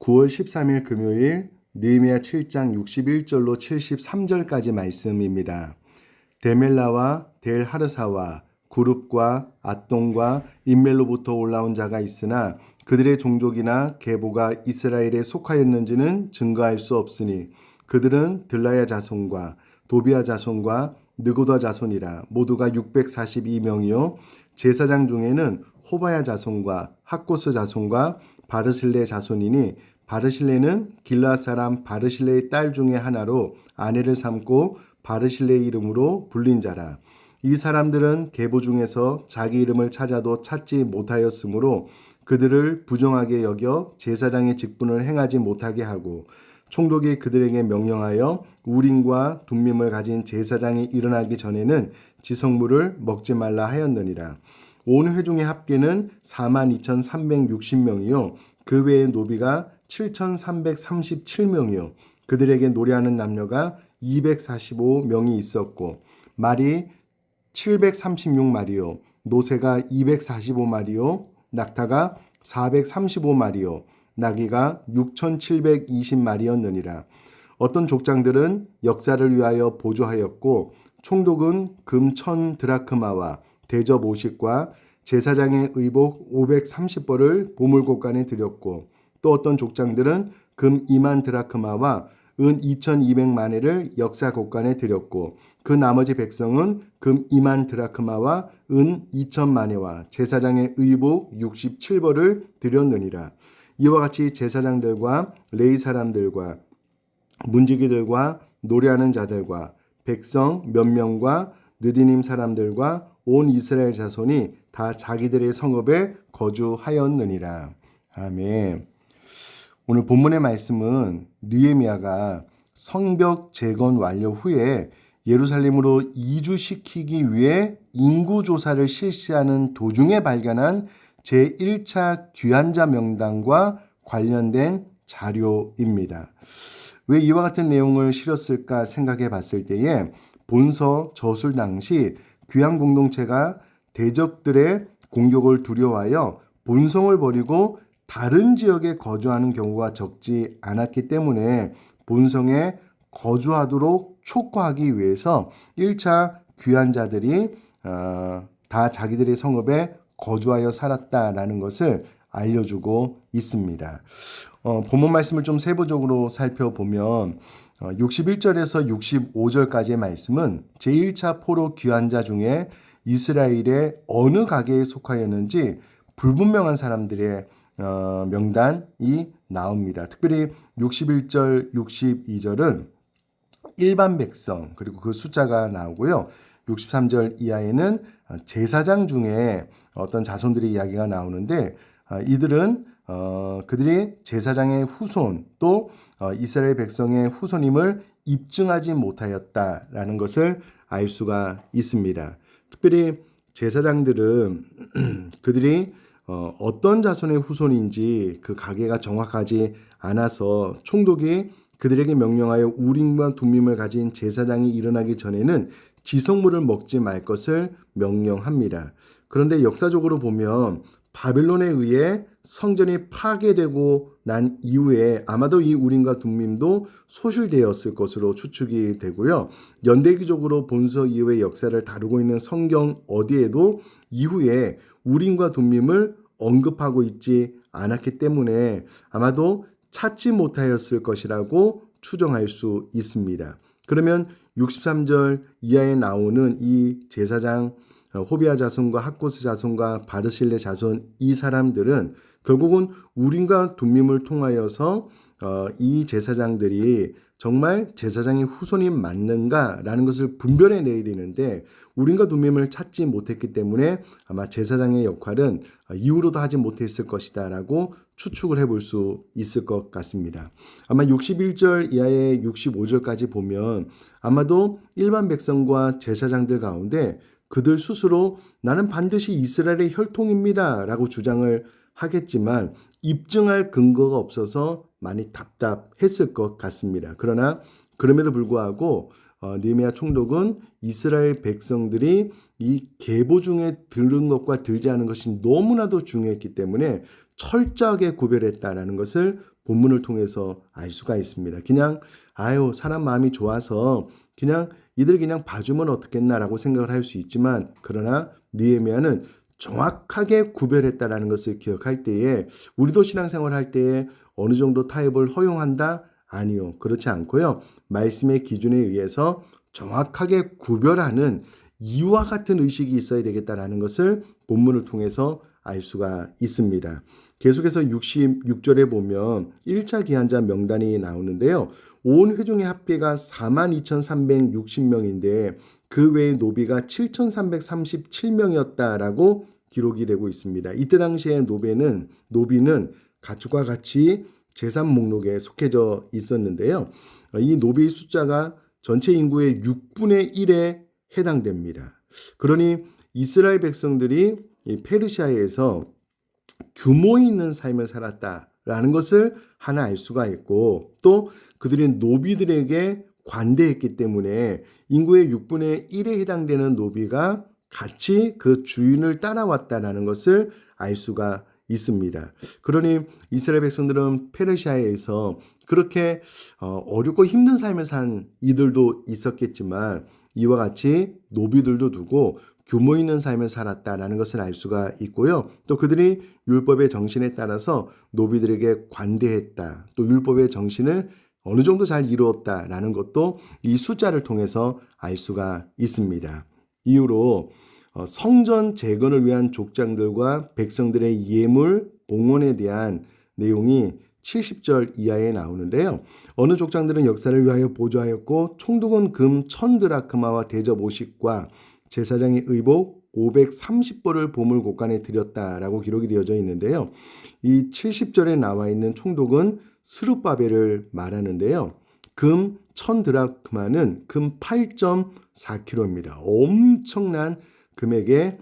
9월 13일 금요일 느헤미야 7장 61절로 73절까지 말씀입니다. 데멜라와 델 하르사와 구룹과 앗동과 인멜로부터 올라온 자가 있으나 그들의 종족이나 계보가 이스라엘에 속하였는지는 증거할 수 없으니 그들은 들라야 자손과 도비아 자손과 느고다 자손이라. 모두가 642명이요 제사장 중에는 호바야 자손과 학고스 자손과 바르실레 자손이니 바르실레는 길르앗 사람 바르실레의 딸 중에 하나로 아내를 삼고 바르실레의 이름으로 불린 자라. 이 사람들은 계보 중에서 자기 이름을 찾아도 찾지 못하였으므로 그들을 부정하게 여겨 제사장의 직분을 행하지 못하게 하고, 총독이 그들에게 명령하여 우림과 둠밈을 가진 제사장이 일어나기 전에는 지성물을 먹지 말라 하였느니라. 온 회중의 합계는 42,360명이요 그 외의 노비가 7,337명이요 그들에게 노래하는 남녀가 245명이 있었고, 말이 736마리요 노새가 245마리요 낙타가 435마리요 나귀가 6,720마리였느니라. 어떤 족장들은 역사를 위하여 보조하였고, 총독은 금 1,000드라크마와 대접 50과 제사장의 의복 530벌을 보물곳간에 드렸고, 또 어떤 족장들은 금 2만 드라크마와 은 2,200마네를 역사곳간에 드렸고, 그 나머지 백성은 금 2만 드라크마와 은 2,000마네와 제사장의 의복 67벌을 드렸느니라. 이와 같이 제사장들과 레위 사람들과 문지기들과 노래하는 자들과 백성 몇 명과 느디님 사람들과 온 이스라엘 자손이 다 자기들의 성읍에 거주하였느니라. 아멘. 오늘 본문의 말씀은 느헤미야가 성벽 재건 완료 후에 예루살렘으로 이주시키기 위해 인구조사를 실시하는 도중에 발견한 제1차 귀환자 명단과 관련된 자료입니다. 왜 이와 같은 내용을 실었을까 생각해 봤을 때에, 본서 저술 당시 귀환 공동체가 대적들의 공격을 두려워하여 본성을 버리고 다른 지역에 거주하는 경우가 적지 않았기 때문에 본성에 거주하도록 촉구하기 위해서 1차 귀환자들이 다 자기들의 성읍에 거주하여 살았다라는 것을 알려주고 있습니다. 본문 말씀을 좀 세부적으로 살펴보면 61절에서 65절까지의 말씀은 제1차 포로 귀환자 중에 이스라엘의 어느 가게에 속하였는지 불분명한 사람들의 명단이 나옵니다. 특별히 61절, 62절은 일반 백성, 그리고 그 숫자가 나오고요. 63절 이하에는 제사장 중에 어떤 자손들의 이야기가 나오는데, 이들은 그들이 제사장의 후손, 또 이스라엘 백성의 후손임을 입증하지 못하였다라는 것을 알 수가 있습니다. 특별히 제사장들은 그들이 어떤 자손의 후손인지 그 가계가 정확하지 않아서 총독이 그들에게 명령하여 우림과 둠밈을 가진 제사장이 일어나기 전에는 지성물을 먹지 말 것을 명령합니다. 그런데 역사적으로 보면 바벨론에 의해 성전이 파괴되고 난 이후에 아마도 이 우림과 둠밈도 소실되었을 것으로 추측이 되고요. 연대기적으로 본서 이후의 역사를 다루고 있는 성경 어디에도 이후에 우림과 둠밈을 언급하고 있지 않았기 때문에 아마도 찾지 못하였을 것이라고 추정할 수 있습니다. 그러면 63절 이하에 나오는 이 제사장 호비아 자손과 학고스 자손과 바르실레 자손, 이 사람들은 결국은 우림과 둠밈을 통하여서 이 제사장들이 정말 제사장의 후손이 맞는가라는 것을 분별해내야 되는데, 우림과 둠밈을 찾지 못했기 때문에 아마 제사장의 역할은 이후로도 하지 못했을 것이다 라고 추측을 해볼 수 있을 것 같습니다. 아마 61절 이하의 65절까지 보면 아마도 일반 백성과 제사장들 가운데 그들 스스로 나는 반드시 이스라엘의 혈통입니다 라고 주장을 하겠지만 입증할 근거가 없어서 많이 답답했을 것 같습니다. 그러나 그럼에도 불구하고 느헤미야 총독은 이스라엘 백성들이 이 계보 중에 들은 것과 들지 않은 것이 너무나도 중요했기 때문에 철저하게 구별했다라는 것을 본문을 통해서 알 수가 있습니다. 그냥 사람 마음이 좋아서 그냥 이들 그냥 봐주면 어떻겠나라고 생각을 할 수 있지만, 그러나 느헤미야는 정확하게 구별했다라는 것을 기억할 때에 우리도 신앙생활 할 때에 어느 정도 타협을 허용한다? 아니요. 그렇지 않고요. 말씀의 기준에 의해서 정확하게 구별하는 이와 같은 의식이 있어야 되겠다라는 것을 본문을 통해서 알 수가 있습니다. 계속해서 66절에 보면 1차 기한자 명단이 나오는데요. 온 회중의 합계가 42,360명인데 그 외의 노비가 7,337명이었다라고 기록이 되고 있습니다. 이때 당시에 노비는 가축과 같이 재산 목록에 속해져 있었는데요. 이 노비의 숫자가 전체 인구의 6분의 1에 해당됩니다. 그러니 이스라엘 백성들이 이 페르시아에서 규모 있는 삶을 살았다라는 것을 하나 알 수가 있고, 또 그들이 노비들에게 관대했기 때문에 인구의 6분의 1에 해당되는 노비가 같이 그 주인을 따라왔다라는 것을 알 수가 있습니다. 그러니 이스라엘 백성들은 페르시아에서 그렇게 어렵고 힘든 삶을 산 이들도 있었겠지만 이와 같이 노비들도 두고 규모 있는 삶을 살았다라는 것을 알 수가 있고요. 또 그들이 율법의 정신에 따라서 노비들에게 관대했다. 또 율법의 정신을 어느 정도 잘 이루었다라는 것도 이 숫자를 통해서 알 수가 있습니다. 이후로 성전 재건을 위한 족장들과 백성들의 예물, 봉헌에 대한 내용이 70절 이하에 나오는데요. 어느 족장들은 역사를 위하여 보조하였고 총독은 금 1000드라크마와 대접 50과 제사장의 의복 530벌을 보물곡간에 드렸다라고 기록이 되어져 있는데요. 이 70절에 나와 있는 총독은 스룹바벨을 말하는데요. 금 1000드라크마는 금 8.4kg입니다. 엄청난 금액의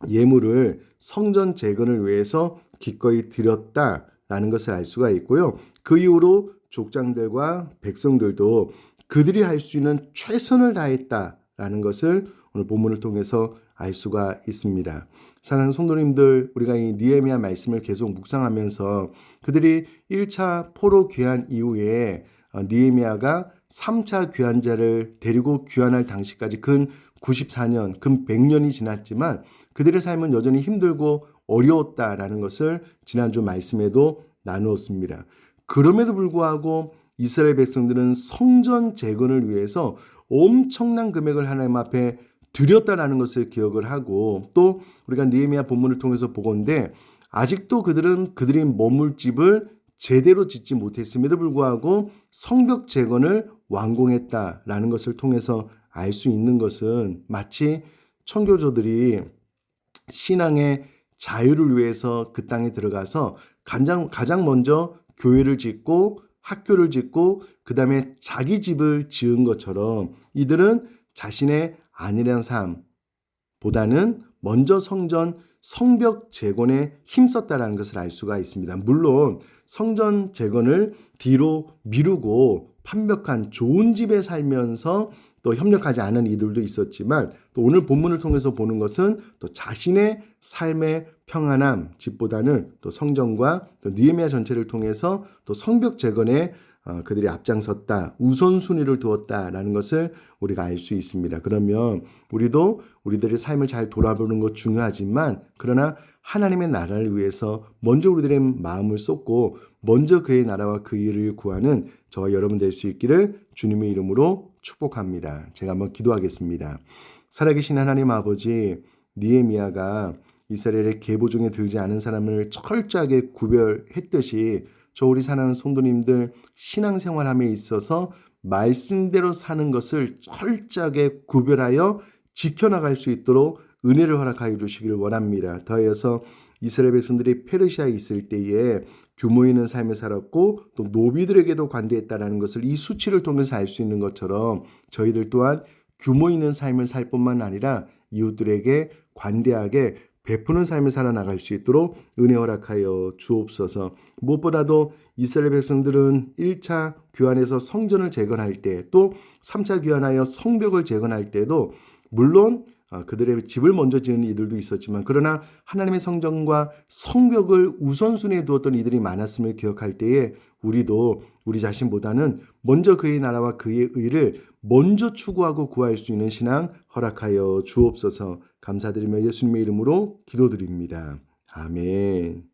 예물을 성전 재건을 위해서 기꺼이 드렸다라는 것을 알 수가 있고요. 그 이후로 족장들과 백성들도 그들이 할 수 있는 최선을 다했다라는 것을 오늘 본문을 통해서 알 수가 있습니다. 사랑하는 성도님들, 우리가 이 느헤미야 말씀을 계속 묵상하면서 그들이 1차 포로 귀환 이후에 느헤미야가 3차 귀환자를 데리고 귀환할 당시까지 근 94년, 근 100년이 지났지만 그들의 삶은 여전히 힘들고 어려웠다라는 것을 지난주 말씀에도 나누었습니다. 그럼에도 불구하고 이스라엘 백성들은 성전 재건을 위해서 엄청난 금액을 하나님 앞에 드렸다라는 것을 기억을 하고, 또 우리가 느헤미야 본문을 통해서 보건대 아직도 그들은 그들이 머물 집을 제대로 짓지 못했음에도 불구하고 성벽 재건을 완공했다라는 것을 통해서 알 수 있는 것은 마치 청교도들이 신앙의 자유를 위해서 그 땅에 들어가서 가장 먼저 교회를 짓고 학교를 짓고 그 다음에 자기 집을 지은 것처럼 이들은 자신의 안일한 삶보다는 먼저 성벽 재건에 힘썼다라는 것을 알 수가 있습니다. 물론 성전 재건을 뒤로 미루고 판벽한 좋은 집에 살면서 또 협력하지 않은 이들도 있었지만, 또 오늘 본문을 통해서 보는 것은 또 자신의 삶의 평안함 집보다는 또 성전과 또 느헤미야 전체를 통해서 또 성벽 재건에 그들이 앞장섰다, 우선순위를 두었다라는 것을 우리가 알 수 있습니다. 그러면 우리도 우리들의 삶을 잘 돌아보는 것 중요하지만, 그러나 하나님의 나라를 위해서 먼저 우리들의 마음을 쏟고 먼저 그의 나라와 그 일을 구하는 저와 여러분 될 수 있기를 주님의 이름으로 축복합니다. 제가 한번 기도하겠습니다. 살아계신 하나님 아버지, 느헤미야가 이스라엘의 계보 중에 들지 않은 사람을 철저하게 구별했듯이 저 우리 사랑하는 성도님들 신앙생활함에 있어서 말씀대로 사는 것을 철저하게 구별하여 지켜나갈 수 있도록 은혜를 허락하여 주시기를 원합니다. 더해서 이스라엘 백성들이 페르시아에 있을 때에 규모 있는 삶을 살았고 또 노비들에게도 관대했다라는 것을 이 수치를 통해서 알 수 있는 것처럼 저희들 또한 규모 있는 삶을 살 뿐만 아니라 이웃들에게 관대하게 베푸는 삶을 살아나갈 수 있도록 은혜 허락하여 주옵소서. 무엇보다도 이스라엘 백성들은 1차 귀환에서 성전을 재건할 때, 또 3차 귀환하여 성벽을 재건할 때도 물론 그들의 집을 먼저 지은 이들도 있었지만 그러나 하나님의 성전과 성벽을 우선순위에 두었던 이들이 많았음을 기억할 때에 우리도 우리 자신보다는 먼저 그의 나라와 그의 의를 먼저 추구하고 구할 수 있는 신앙 허락하여 주옵소서. 감사드리며 예수님의 이름으로 기도드립니다. 아멘.